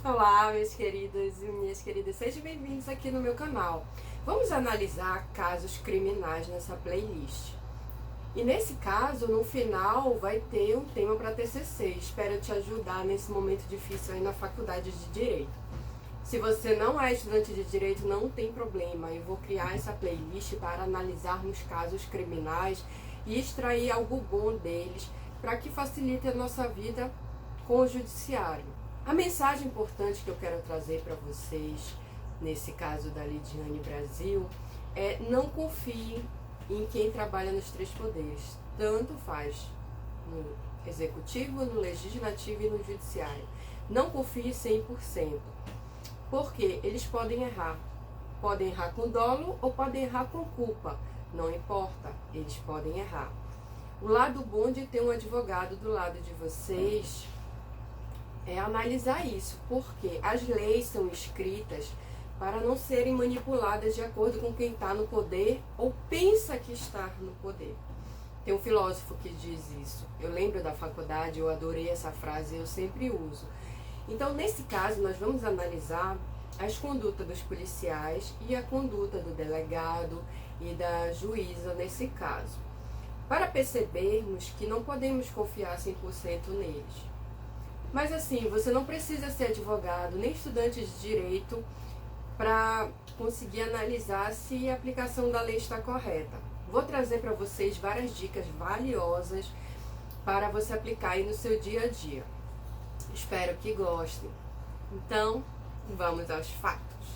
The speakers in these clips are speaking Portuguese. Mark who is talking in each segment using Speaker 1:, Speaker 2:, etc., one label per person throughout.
Speaker 1: Olá, meus queridos e minhas queridas, sejam bem-vindos aqui no meu canal. Vamos analisar casos criminais nessa playlist. E nesse caso, no final, vai ter um tema para TCC. Espero te ajudar nesse momento difícil aí na faculdade de Direito. Se você não é estudante de Direito, não tem problema. Eu vou criar essa playlist para analisarmos casos criminais e extrair algo bom deles para que facilite a nossa vida com o judiciário. A mensagem importante que eu quero trazer para vocês, nesse caso da Lidiane Brasil, é: não confie em quem trabalha nos três poderes. Tanto faz no executivo, no legislativo e no judiciário. Não confie 100%, porque eles podem errar. Podem errar com dolo ou podem errar com culpa. Não importa, eles podem errar. O lado bom de ter um advogado do lado de vocês é analisar isso, porque as leis são escritas para não serem manipuladas de acordo com quem está no poder ou pensa que está no poder. Tem um filósofo que diz isso. Eu lembro da faculdade, eu adorei essa frase, eu sempre uso. Então, nesse caso, nós vamos analisar as condutas dos policiais e a conduta do delegado e da juíza nesse caso, para percebermos que não podemos confiar 100% neles. Mas assim, você não precisa ser advogado nem estudante de direito para conseguir analisar se a aplicação da lei está correta. Vou trazer para vocês várias dicas valiosas para você aplicar aí no seu dia a dia. Espero que gostem. Então, vamos aos fatos.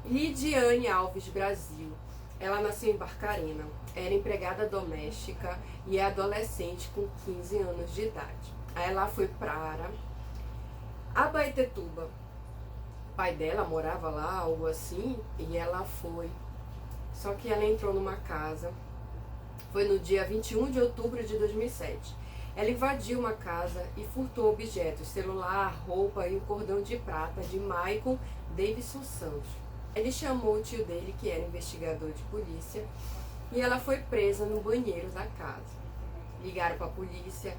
Speaker 1: Lidiane Alves Brasil. Ela nasceu em Barcarena, era empregada doméstica e é adolescente com 15 anos de idade. Aí ela foi para Abaetetuba. O pai dela morava lá, algo assim, e ela foi. Só que ela entrou numa casa, foi no dia 21 de outubro de 2007. Ela invadiu uma casa e furtou objetos, celular, roupa e um cordão de prata de Maicon Davidson Santos. Ele chamou o tio dele, que era investigador de polícia, e ela foi presa no banheiro da casa. Ligaram para a polícia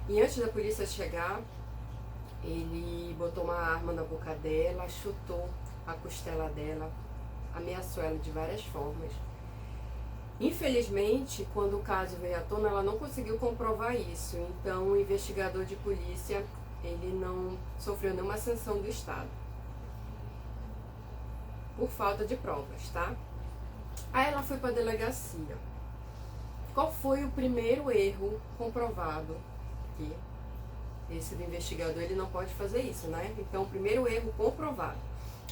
Speaker 1: e antes da polícia chegar, ele botou uma arma na boca dela, chutou a costela dela, ameaçou ela de várias formas. Infelizmente, quando o caso veio à tona, ela não conseguiu comprovar isso. Então, o investigador de polícia, ele não sofreu nenhuma sanção do Estado, por falta de provas, tá? Aí ela foi para a delegacia. Qual foi o primeiro erro comprovado? Que esse do investigador, ele não pode fazer isso, né? Então, o primeiro erro comprovado.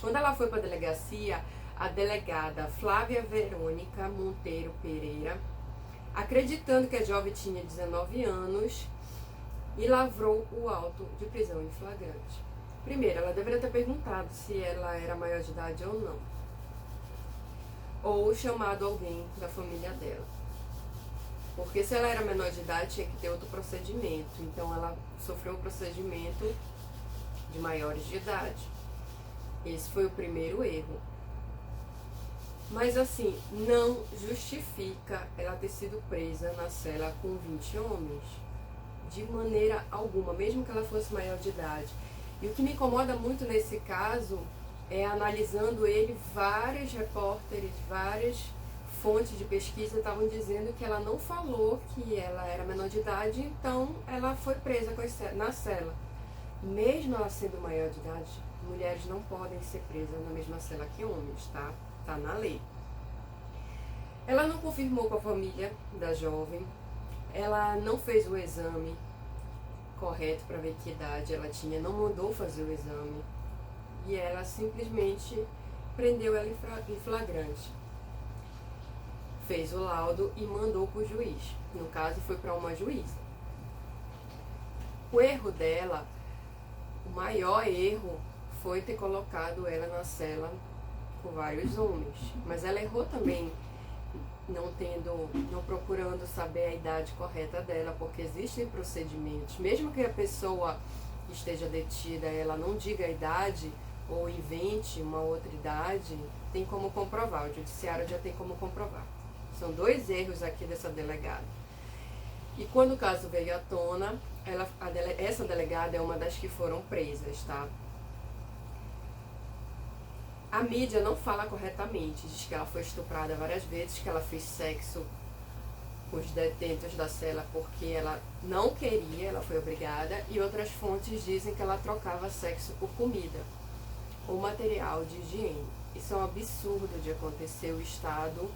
Speaker 1: Quando ela foi para a delegacia, a delegada Flávia Verônica Monteiro Pereira, acreditando que a jovem tinha 19 anos, e lavrou o auto de prisão em flagrante. Primeiro, ela deveria ter perguntado se ela era maior de idade ou não, ou chamado alguém da família dela. Porque se ela era menor de idade, tinha que ter outro procedimento. Então ela sofreu um procedimento de maiores de idade. Esse foi o primeiro erro. Mas assim, não justifica ela ter sido presa na cela com 20 homens. De maneira alguma, mesmo que ela fosse maior de idade. E o que me incomoda muito nesse caso é, analisando ele, vários repórteres, várias fontes de pesquisa estavam dizendo que ela não falou que ela era menor de idade, então ela foi presa na cela. Mesmo ela sendo maior de idade, mulheres não podem ser presas na mesma cela que homens, tá? Tá na lei. Ela não confirmou com a família da jovem, ela não fez o exame correto para ver que idade ela tinha, não mandou fazer o exame, e ela simplesmente prendeu ela em flagrante. Fez o laudo e mandou para o juiz. No caso, foi para uma juíza. O erro dela, o maior erro, foi ter colocado ela na cela com vários homens. Mas ela errou também não procurando saber a idade correta dela, porque existem procedimentos. Mesmo que a pessoa esteja detida, ela não diga a idade ou invente uma outra idade, tem como comprovar. O judiciário já tem como comprovar. São dois erros aqui dessa delegada. E quando o caso veio à tona, essa delegada é uma das que foram presas, tá? A mídia não fala corretamente, diz que ela foi estuprada várias vezes, que ela fez sexo com os detentos da cela porque ela não queria, ela foi obrigada, e outras fontes dizem que ela trocava sexo por comida ou material de higiene. Isso é um absurdo de acontecer, o Estado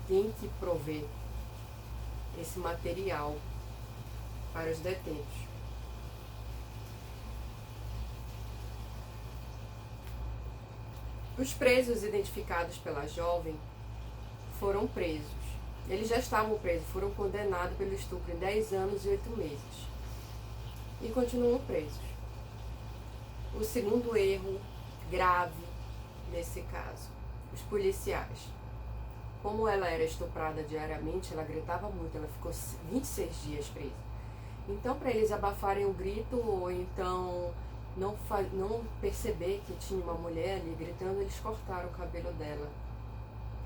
Speaker 1: tem que prover esse material para os detentos. Os presos identificados pela jovem foram presos. Eles já estavam presos, foram condenados pelo estupro em 10 anos e 8 meses. E continuam presos. O segundo erro grave nesse caso, os policiais. Como ela era estuprada diariamente, ela gritava muito, ela ficou 26 dias presa. Então, para eles abafarem o grito ou então não perceber que tinha uma mulher ali gritando, eles cortaram o cabelo dela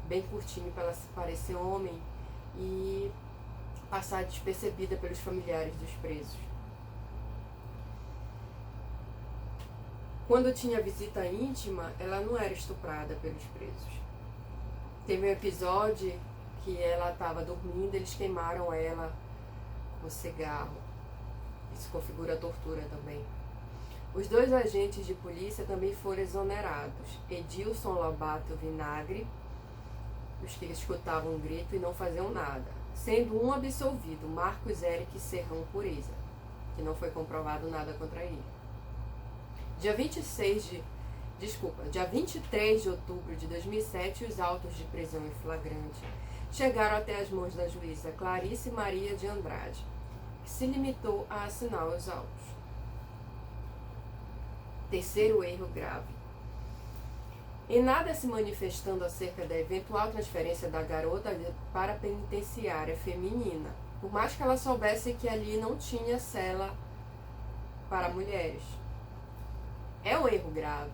Speaker 1: bem curtinho para ela se parecer homem e passar despercebida pelos familiares dos presos. Quando tinha visita íntima, ela não era estuprada pelos presos. Teve um episódio que ela estava dormindo, eles queimaram ela com cigarro. Isso configura tortura também. Os 2 agentes de polícia também foram exonerados. Edilson Lobato Vinagre, os que escutavam um grito e não faziam nada, sendo um absolvido, Marcos Eric Serrão Pureza, que não foi comprovado nada contra ele. Dia 23 de outubro de 2007, os autos de prisão em flagrante chegaram até as mãos da juíza Clarice Maria de Andrade, que se limitou a assinar os autos. Terceiro erro grave. Em nada se manifestando acerca da eventual transferência da garota para a penitenciária feminina, por mais que ela soubesse que ali não tinha cela para mulheres. É um erro grave,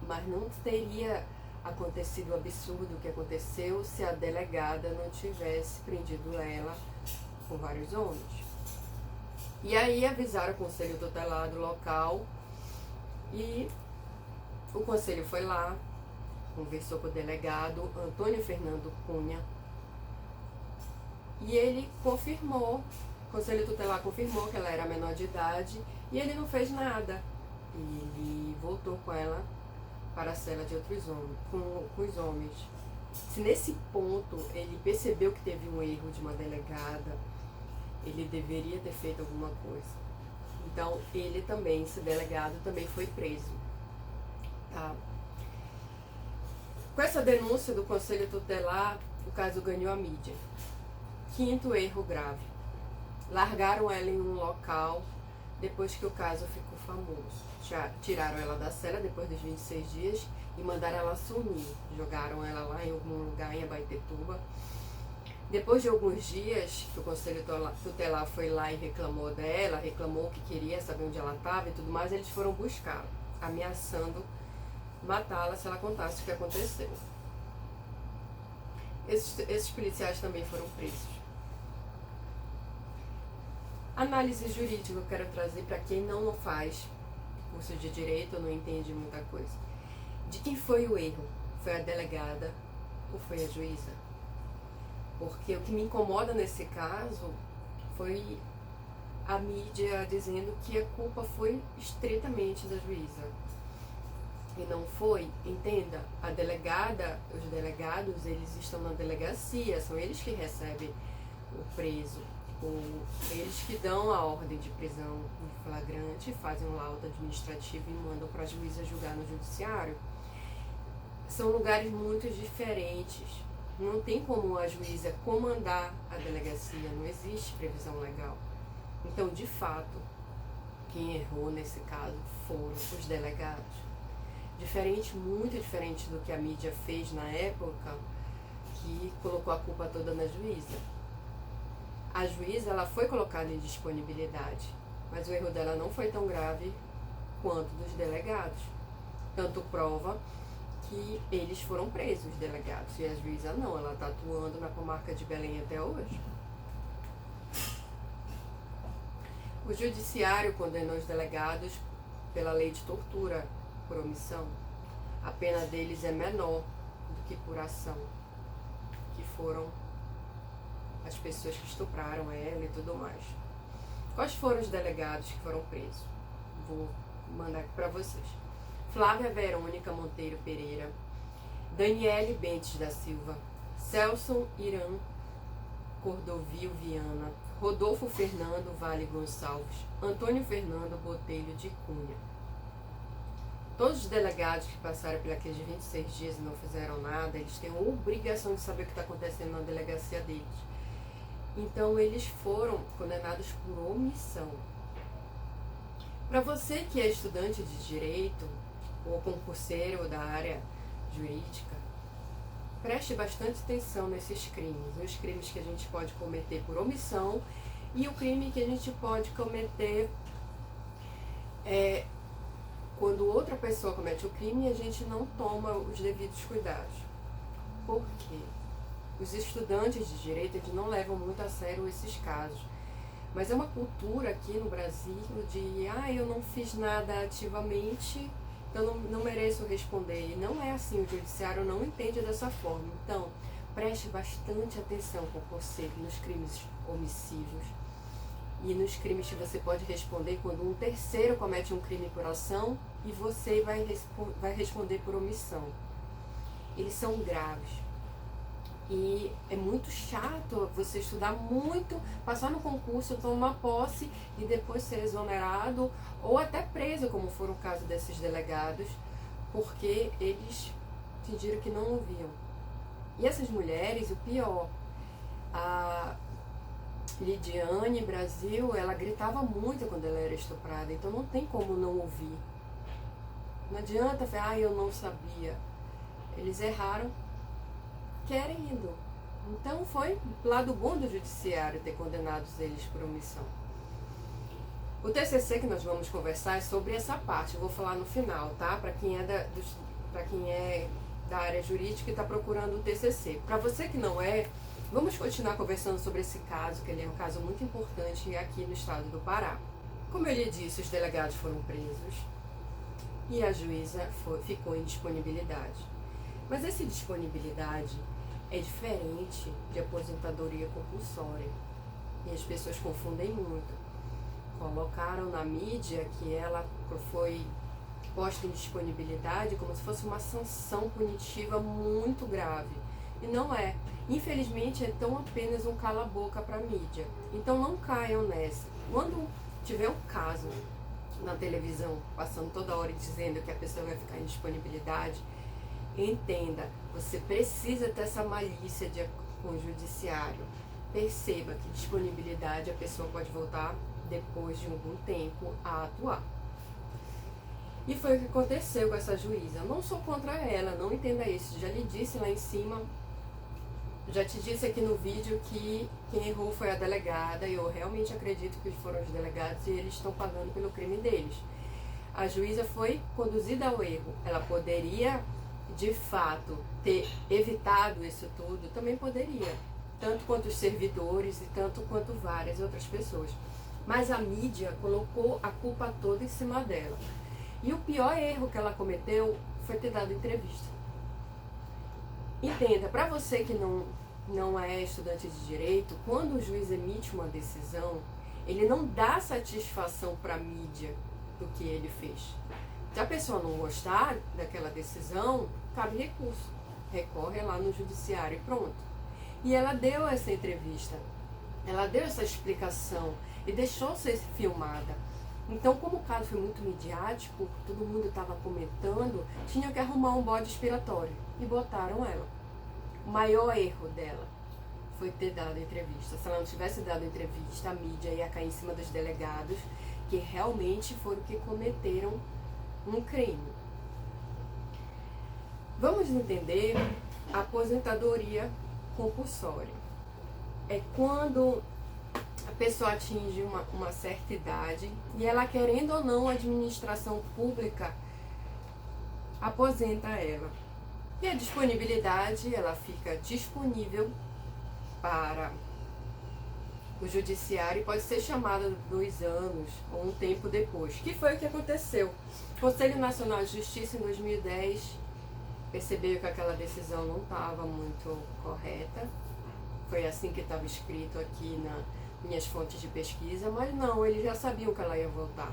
Speaker 1: mas não teria acontecido o absurdo que aconteceu se a delegada não tivesse prendido ela com vários homens. E aí avisaram o conselho tutelar do local e o conselho foi lá, conversou com o delegado Antônio Fernando Cunha e ele confirmou, o conselho tutelar confirmou que ela era menor de idade e ele não fez nada. Ele voltou com ela para a cela de outros homens, com os homens. Se nesse ponto ele percebeu que teve um erro de uma delegada, ele deveria ter feito alguma coisa. Então ele também, esse delegado, também foi preso. Tá? Com essa denúncia do Conselho Tutelar, o caso ganhou a mídia. Quinto erro grave. Largaram ela em um local depois que o caso ficou famoso. Tiraram ela da cela depois dos 26 dias e mandaram ela sumir. Jogaram ela lá em algum lugar em Abaetetuba. Depois de alguns dias que o Conselho Tutelar foi lá e reclamou dela, reclamou que queria saber onde ela estava e tudo mais, eles foram buscá-la, ameaçando matá-la se ela contasse o que aconteceu. Esses policiais também foram presos. Análise jurídica eu quero trazer para quem não faz curso de direito ou não entende muita coisa. De quem foi o erro? Foi a delegada ou foi a juíza? Porque o que me incomoda nesse caso foi a mídia dizendo que a culpa foi estritamente da juíza. E não foi, entenda, a delegada, os delegados, eles estão na delegacia, são eles que recebem o preso, eles que dão a ordem de prisão em flagrante, fazem um laudo administrativo e mandam para a juíza julgar no judiciário. São lugares muito diferentes, não tem como a juíza comandar a delegacia, não existe previsão legal. Então, de fato, quem errou nesse caso foram os delegados. Muito diferente do que a mídia fez na época, que colocou a culpa toda na juíza. A juíza, ela foi colocada em disponibilidade, mas o erro dela não foi tão grave quanto dos delegados. Tanto prova que eles foram presos, os delegados, e a juíza não, ela está atuando na comarca de Belém até hoje. O judiciário condenou os delegados pela lei de tortura por omissão. A pena deles é menor do que por ação, que foram as pessoas que estupraram ela e tudo mais. Quais foram os delegados que foram presos? Vou mandar aqui para vocês. Flávia Verônica Monteiro Pereira, Daniele Bentes da Silva, Celso Irã Cordovil Viana, Rodolfo Fernando Vale Gonçalves, Antônio Fernando Botelho de Cunha. Todos os delegados que passaram por aqueles 26 dias e não fizeram nada, eles têm a obrigação de saber o que está acontecendo na delegacia deles. Então, eles foram condenados por omissão. Para você que é estudante de direito, ou concurseiro da área jurídica, preste bastante atenção nesses crimes. Os crimes que a gente pode cometer por omissão e o crime que a gente pode cometer quando outra pessoa comete o crime e a gente não toma os devidos cuidados. Por quê? Os estudantes de direito, eles não levam muito a sério esses casos. Mas é uma cultura aqui no Brasil de, eu não fiz nada ativamente, então não mereço responder. E não é assim, o judiciário não entende dessa forma. Então, preste bastante atenção, concurseiro, nos crimes omissivos e nos crimes que você pode responder quando um terceiro comete um crime por ação e você vai responder por omissão. Eles são graves. E é muito chato você estudar muito, passar no concurso, tomar posse e depois ser exonerado ou até preso, como foi o caso desses delegados, porque eles fingiram que não ouviam. E essas mulheres, o pior, a Lidiane Brasil, ela gritava muito quando ela era estuprada, então não tem como não ouvir. Não adianta falar, eu não sabia. Eles erraram querendo. Então foi lado bom do judiciário ter condenado eles por omissão. O TCC que nós vamos conversar é sobre essa parte, eu vou falar no final, tá? Para quem é da área jurídica e está procurando o TCC. Para você que não é, vamos continuar conversando sobre esse caso, que ele é um caso muito importante aqui no estado do Pará. Como eu lhe disse, os delegados foram presos e a juíza ficou em disponibilidade. Mas essa disponibilidade é diferente de aposentadoria compulsória. E as pessoas confundem muito. Colocaram na mídia que ela foi posta em disponibilidade como se fosse uma sanção punitiva muito grave. E não é. Infelizmente, é tão apenas um cala-boca para a mídia. Então não caiam nessa. Quando tiver um caso na televisão, passando toda hora e dizendo que a pessoa vai ficar em disponibilidade, entenda, você precisa ter essa malícia com o judiciário. Perceba que disponibilidade a pessoa pode voltar depois de algum tempo a atuar. E foi o que aconteceu com essa juíza. Eu não sou contra ela, não entenda isso. Já lhe disse lá em cima, já te disse aqui no vídeo que quem errou foi a delegada e eu realmente acredito que foram os delegados e eles estão pagando pelo crime deles. A juíza foi conduzida ao erro. Ela poderia, de fato, ter evitado isso tudo, também poderia, tanto quanto os servidores e tanto quanto várias outras pessoas. Mas a mídia colocou a culpa toda em cima dela. E o pior erro que ela cometeu foi ter dado entrevista. Entenda, para você que não é estudante de direito, quando o juiz emite uma decisão, ele não dá satisfação para a mídia do que ele fez. Se a pessoa não gostar daquela decisão, cabe recurso. Recorre lá no judiciário e pronto. E ela deu essa entrevista, ela deu essa explicação e deixou ser filmada. Então, como o caso foi muito midiático, todo mundo estava comentando, tinha que arrumar um bode expiatório e botaram ela. O maior erro dela foi ter dado entrevista. Se ela não tivesse dado entrevista, a mídia ia cair em cima dos delegados, que realmente foram que cometeram um crime. Vamos entender a aposentadoria compulsória. É quando a pessoa atinge uma certa idade e ela, querendo ou não, a administração pública aposenta ela. E a disponibilidade, ela fica disponível para o judiciário e pode ser chamada 2 anos ou um tempo depois. Que foi o que aconteceu. O Conselho Nacional de Justiça, em 2010, percebeu que aquela decisão não estava muito correta. Foi assim que estava escrito aqui nas minhas fontes de pesquisa, mas não, eles já sabiam que ela ia voltar.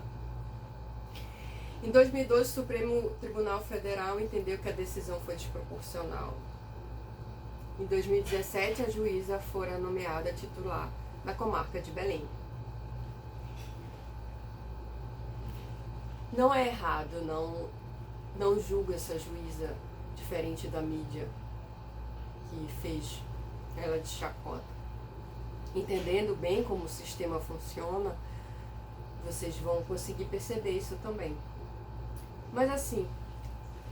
Speaker 1: Em 2012, o Supremo Tribunal Federal entendeu que a decisão foi desproporcional. Em 2017, a juíza fora nomeada titular da comarca de Belém. Não é errado, não julgo essa juíza diferente da mídia que fez ela de chacota. Entendendo bem como o sistema funciona, vocês vão conseguir perceber isso também. Mas assim,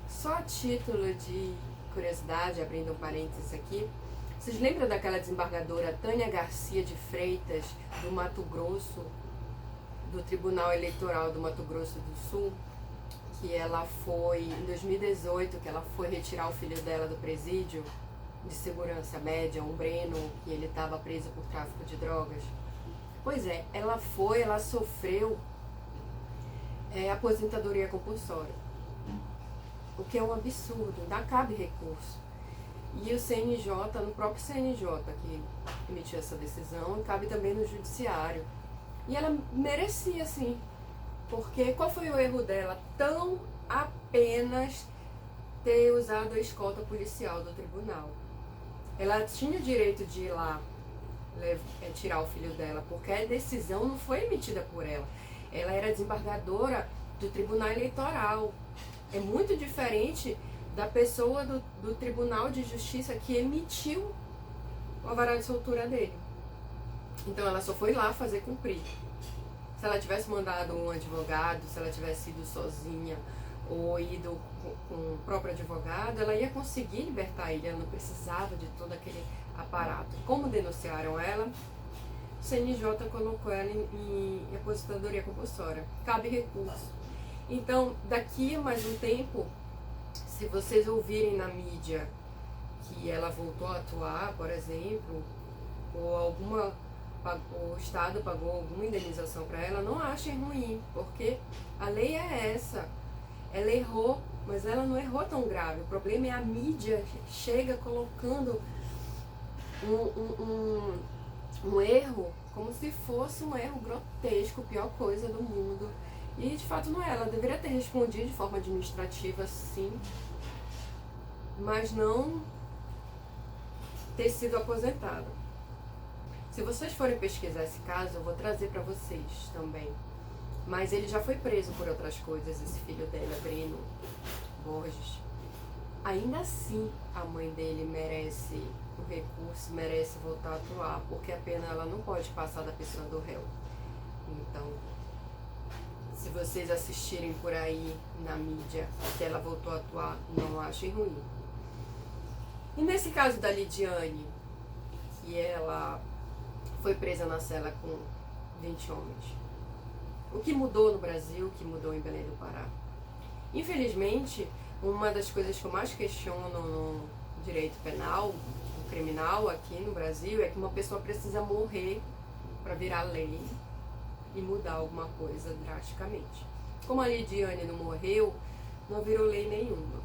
Speaker 1: só a título de curiosidade, abrindo um parênteses aqui, vocês lembram daquela desembargadora Tânia Garcia de Freitas, do Mato Grosso, do Tribunal Eleitoral do Mato Grosso do Sul, que ela foi, em 2018, que ela foi retirar o filho dela do presídio de segurança média, um Breno, que ele estava preso por tráfico de drogas? Pois é, ela sofreu aposentadoria compulsória, o que é um absurdo, ainda cabe recurso. E o CNJ, no próprio CNJ que emitiu essa decisão, cabe também no judiciário. E ela merecia, sim, porque qual foi o erro dela? Tão apenas ter usado a escolta policial do tribunal. Ela tinha o direito de ir lá tirar o filho dela, porque a decisão não foi emitida por ela. Ela era desembargadora do Tribunal Eleitoral. É muito diferente da pessoa do Tribunal de Justiça que emitiu o alvará de soltura dele. Então ela só foi lá fazer cumprir. Se ela tivesse mandado um advogado, se ela tivesse ido sozinha ou ido com o próprio advogado, ela ia conseguir libertar ele, ela não precisava de todo aquele aparato. Como denunciaram ela, o CNJ colocou ela em aposentadoria compulsória. Cabe recurso. Então, daqui a mais um tempo, se vocês ouvirem na mídia que ela voltou a atuar, por exemplo, ou o Estado pagou alguma indenização para ela, não achem ruim, porque a lei é essa. Ela errou, mas ela não errou tão grave. O problema é a mídia chega colocando um erro como se fosse um erro grotesco, pior coisa do mundo. E de fato não é. Ela deveria ter respondido de forma administrativa, sim, mas não ter sido aposentada. Se vocês forem pesquisar esse caso, eu vou trazer para vocês também. Mas ele já foi preso por outras coisas, esse filho dela, Breno Borges. Ainda assim, a mãe dele merece o recurso, merece voltar a atuar, porque a pena ela não pode passar da pessoa do réu. Então, se vocês assistirem por aí na mídia que ela voltou a atuar, não achem ruim. E nesse caso da Lidiane, que ela foi presa na cela com 20 homens. O que mudou no Brasil, o que mudou em Belém do Pará? Infelizmente, uma das coisas que eu mais questiono no direito penal, no criminal aqui no Brasil, é que uma pessoa precisa morrer para virar lei e mudar alguma coisa drasticamente. Como a Lidiane não morreu, não virou lei nenhuma.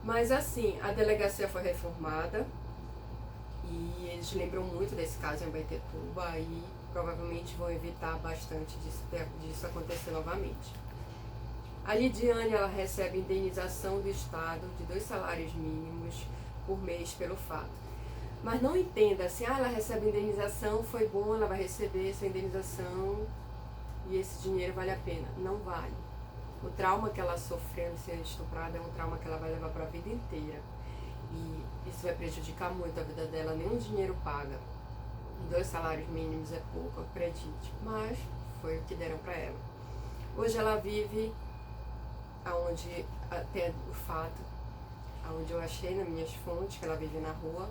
Speaker 1: Mas assim, a delegacia foi reformada e eles lembram muito desse caso em Abaetetuba e provavelmente vão evitar bastante disso acontecer novamente. A Lidiane, ela recebe indenização do Estado de 2 salários mínimos por mês pelo fato. Mas não entenda assim, ela recebe indenização, foi bom, ela vai receber essa indenização e esse dinheiro vale a pena. Não vale. O trauma que ela sofreu de ser estuprada é um trauma que ela vai levar para a vida inteira. E isso vai prejudicar muito a vida dela, nenhum dinheiro paga. 2 salários mínimos é pouco, acredite, mas foi o que deram para ela. Hoje ela vive aonde, até o fato, aonde eu achei nas minhas fontes, que ela vive na rua,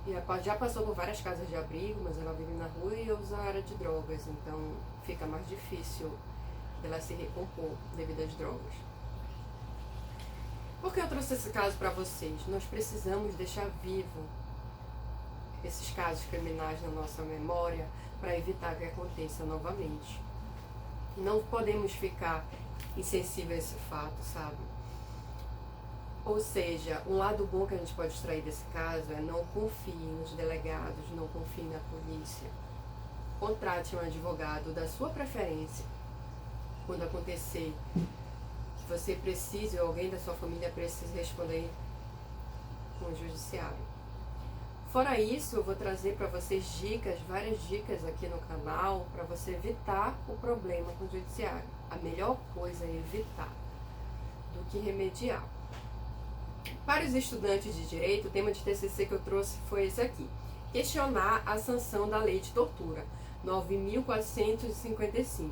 Speaker 1: e já passou por várias casas de abrigo, mas ela vive na rua e usa a área de drogas, então fica mais difícil dela se recompor devido às drogas. Por que eu trouxe esse caso para vocês? Nós precisamos deixar vivo esses casos criminais na nossa memória para evitar que aconteça novamente. Não podemos ficar insensíveis a esse fato, sabe? Ou seja, um lado bom que a gente pode extrair desse caso é não confie nos delegados, não confie na polícia. Contrate um advogado da sua preferência. Quando acontecer que você precise ou alguém da sua família precise responder com o judiciário. Fora isso, eu vou trazer para vocês dicas, várias dicas aqui no canal para você evitar o problema com o judiciário. A melhor coisa é evitar do que remediar. Para os estudantes de direito, o tema de TCC que eu trouxe foi esse aqui: questionar a sanção da lei de tortura, 9.455.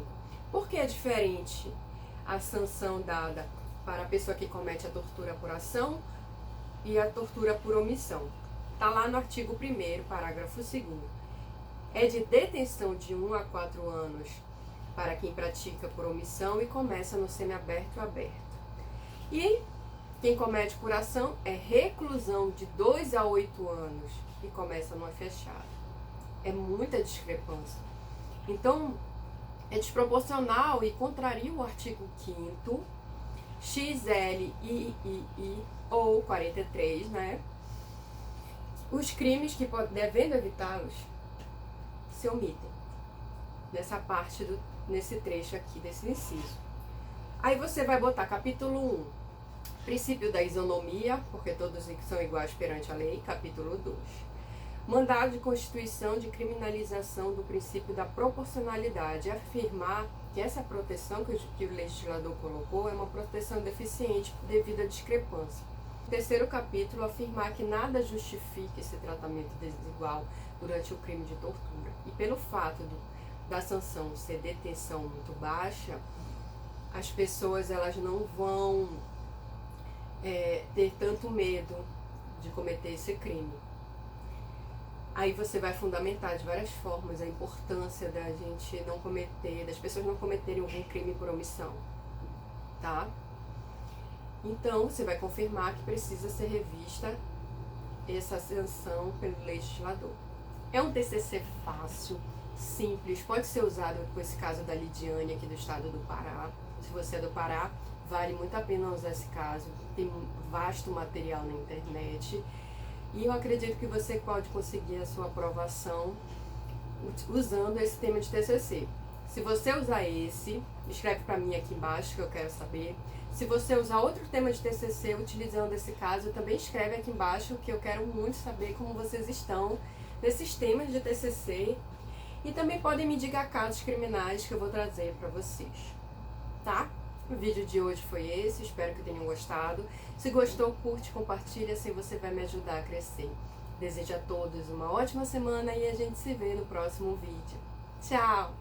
Speaker 1: Por que é diferente a sanção dada para a pessoa que comete a tortura por ação e a tortura por omissão? Está lá no artigo 1º, parágrafo 2º. É de detenção de 1 a 4 anos para quem pratica por omissão e começa no semiaberto e aberto. E quem comete por ação é reclusão de 2 a 8 anos e começa no fechado. É muita discrepância. Então, é desproporcional e contraria o artigo 5º, XLIII ou 43, né? Os crimes que devendo evitá-los se omitem nessa parte, nesse trecho aqui, desse inciso. Aí você vai botar capítulo 1, princípio da isonomia, porque todos são iguais perante a lei, capítulo 2. Mandado de constituição de criminalização do princípio da proporcionalidade, afirmar que essa proteção que o legislador colocou é uma proteção deficiente devido à discrepância. Terceiro capítulo, afirmar que nada justifique esse tratamento desigual durante o crime de tortura. E pelo fato da sanção ser detenção muito baixa, as pessoas elas não vão ter tanto medo de cometer esse crime. Aí você vai fundamentar de várias formas a importância da gente não cometer, das pessoas não cometerem algum crime por omissão, tá? Então, você vai confirmar que precisa ser revista essa sanção pelo legislador. É um TCC fácil, simples, pode ser usado com esse caso da Lidiane aqui do estado do Pará. Se você é do Pará, vale muito a pena usar esse caso, tem um vasto material na internet. E eu acredito que você pode conseguir a sua aprovação usando esse tema de TCC. Se você usar esse, escreve para mim aqui embaixo que eu quero saber. Se você usar outro tema de TCC utilizando esse caso, também escreve aqui embaixo que eu quero muito saber como vocês estão nesses temas de TCC. E também podem me dizer casos criminais que eu vou trazer para vocês, tá? O vídeo de hoje foi esse, espero que tenham gostado. Se gostou, curte, compartilha, assim você vai me ajudar a crescer. Desejo a todos uma ótima semana e a gente se vê no próximo vídeo. Tchau!